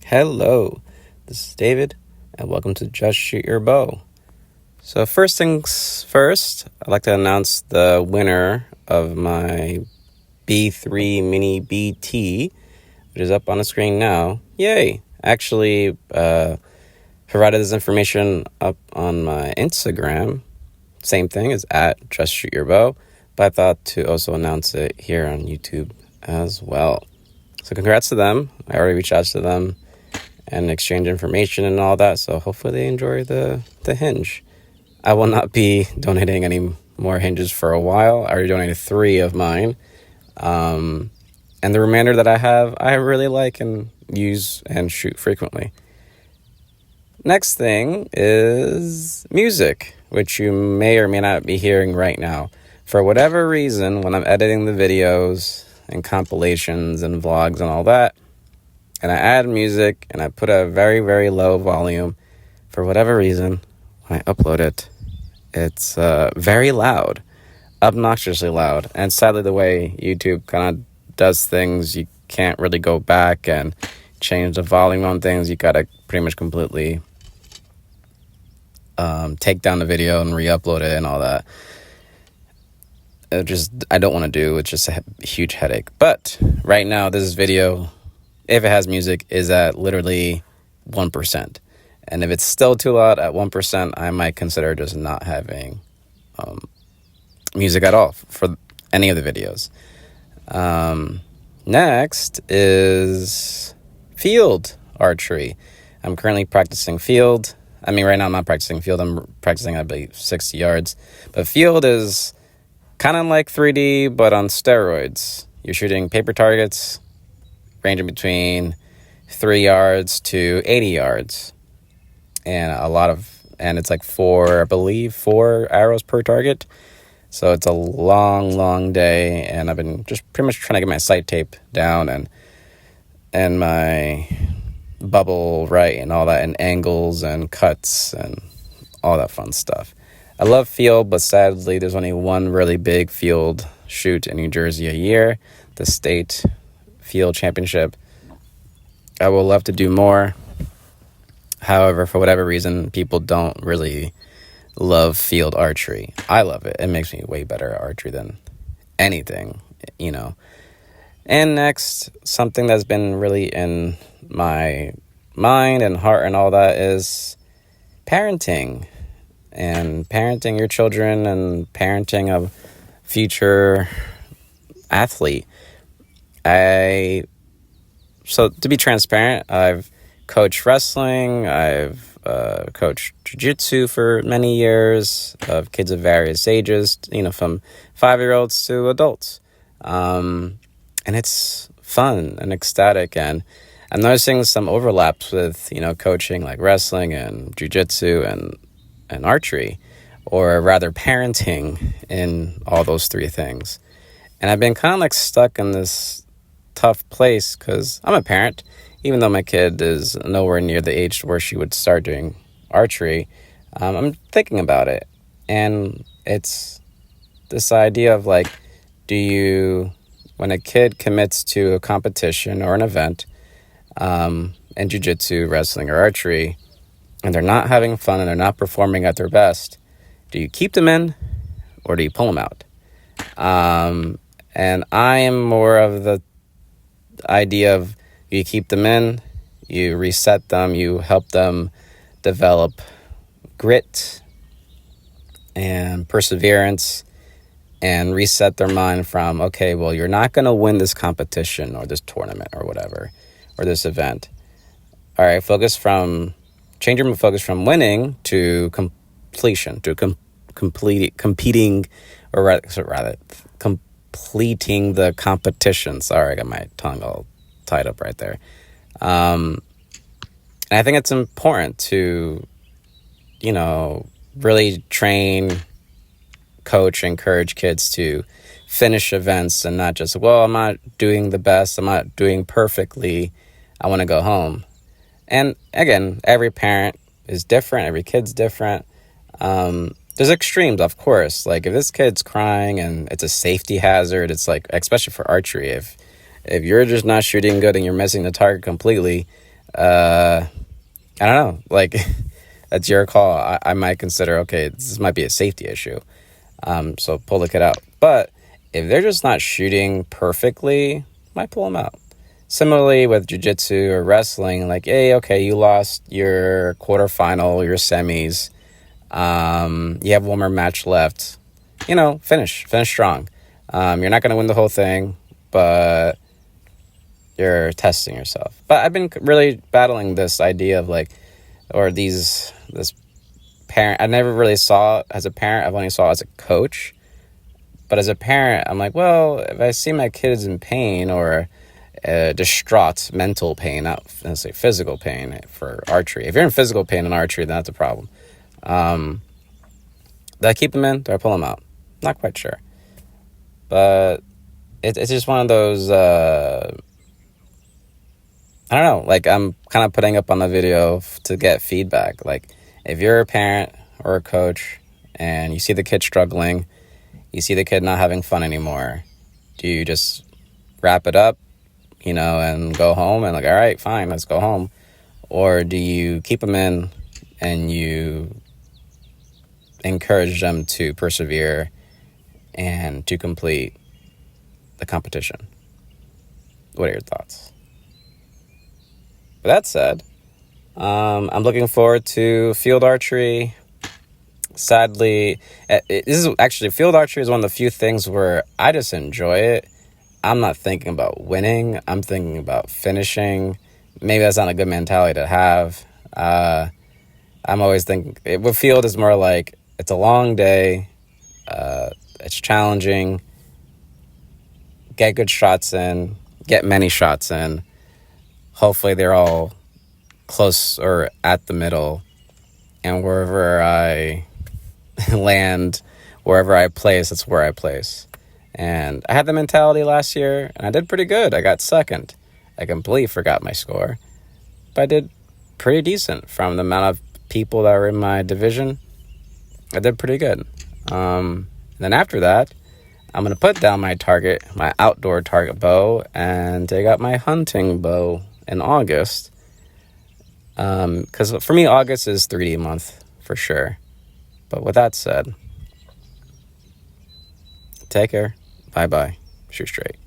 Hello, this is David, and welcome to Just Shoot Your Bow. So first things first, I'd like to announce the winner of my B3 Mini BT, which is up on the screen now. Yay! Actually, provided this information up on my Instagram. Same thing as at Just Shoot Your Bow, but I thought to also announce it here on YouTube as well. So congrats to them. I already reached out to them and exchange information and all that, so hopefully they enjoy the hinge. I will not be donating any more hinges for a while. I already donated 3 of mine. And the remainder that I have, I really like and use and shoot frequently. Next thing is music, which you may or may not be hearing right now. For whatever reason, when I'm editing the videos and compilations and vlogs and all that, and I add music and I put a very, very low volume, for whatever reason, when I upload it, it's very loud, obnoxiously loud. And sadly, the way YouTube kind of does things, you can't really go back and change the volume on things. You gotta pretty much completely take down the video and re-upload it and all that. I don't want to do. It's just a huge headache. But right now, this video, if it has music, is at literally 1%. And if it's still too loud at 1%, I might consider just not having music at all for any of the videos. Next is field archery. I'm currently practicing field. I mean, right now I'm not practicing field. I'm practicing, I believe, 60 yards. But field is kind of like 3D, but on steroids. You're shooting paper targets ranging between 3 yards to 80 yards. And it's like 4 arrows per target. So it's a long, long day. And I've been just pretty much trying to get my sight tape down and my bubble right and all that, and angles and cuts and all that fun stuff. I love field, but sadly there's only one really big field shoot in New Jersey a year, the state field championship. I would love to do more. However, for whatever reason, people don't really love field archery. I love it. It makes me way better at archery than anything, you know. And next, something that's been really in my mind and heart and all that is parenting. And parenting your children and parenting a future athlete. So to be transparent, I've coached wrestling, I've coached jiu-jitsu for many years of kids of various ages, from 5-year-olds to adults. And it's fun and ecstatic, and I'm noticing some overlaps with, coaching like wrestling and jiu-jitsu and archery, or rather parenting in all those 3 things. And I've been kind of like stuck in this tough place because I'm a parent, even though my kid is nowhere near the age where she would start doing archery. I'm thinking about it, and it's this idea of like, when a kid commits to a competition or an event, in jiu-jitsu, wrestling, or archery, and they're not having fun and they're not performing at their best, do you keep them in or do you pull them out? And I am more of the idea of you keep them in, you reset them, you help them develop grit and perseverance and reset their mind from, okay, well, you're not going to win this competition or this tournament or whatever, or this event. All right, change your focus from winning to completion, to completing the competition. Sorry, I got my tongue all tied up right there. And I think it's important to, really train, coach, encourage kids to finish events and not just, well, I'm not doing the best, I'm not doing perfectly, I want to go home. And again, every parent is different, every kid's different. There's extremes, of course. Like if this kid's crying and it's a safety hazard, it's like, especially for archery, if you're just not shooting good and you're missing the target completely, I don't know, like, that's your call. I might consider, okay, this might be a safety issue. So pull the kid out. But if they're just not shooting perfectly, might pull them out. Similarly with jiu-jitsu or wrestling, like, hey, okay, you lost your quarterfinal, your semis. You have one more match left. Finish strong. You're not going to win the whole thing, but you're testing yourself. But I've been really battling this idea of this parent. I never really saw it as a parent. I've only saw it as a coach. But as a parent, I'm like, well, if I see my kids in pain or distraught mental pain, not necessarily physical pain for archery. If you're in physical pain in archery, then that's a problem. Do I keep them in? Do I pull them out? Not quite sure. But it's just one of those, I don't know, like I'm kind of putting up on the video to get feedback. Like if you're a parent or a coach and you see the kid struggling, you see the kid not having fun anymore, do you just wrap it up, and go home and all right, fine, let's go home? Or do you keep them in and you encourage them to persevere and to complete the competition? What are your thoughts? With that said, I'm looking forward to field archery. Sadly, field archery is one of the few things where I just enjoy it. I'm not thinking about winning. I'm thinking about finishing. Maybe that's not a good mentality to have. I'm always thinking, with field is more like, it's a long day. It's challenging. Get good shots in. Get many shots in. Hopefully they're all close or at the middle. And wherever I land, wherever I place, that's where I place. And I had the mentality last year, and I did pretty good. I got second. I completely forgot my score. But I did pretty decent from the amount of people that were in my division. I did pretty good. Then after that, I'm going to put down my outdoor target bow, and take out my hunting bow in August. Because for me, August is 3D month for sure. But with that said, take care. Bye-bye. Shoot straight.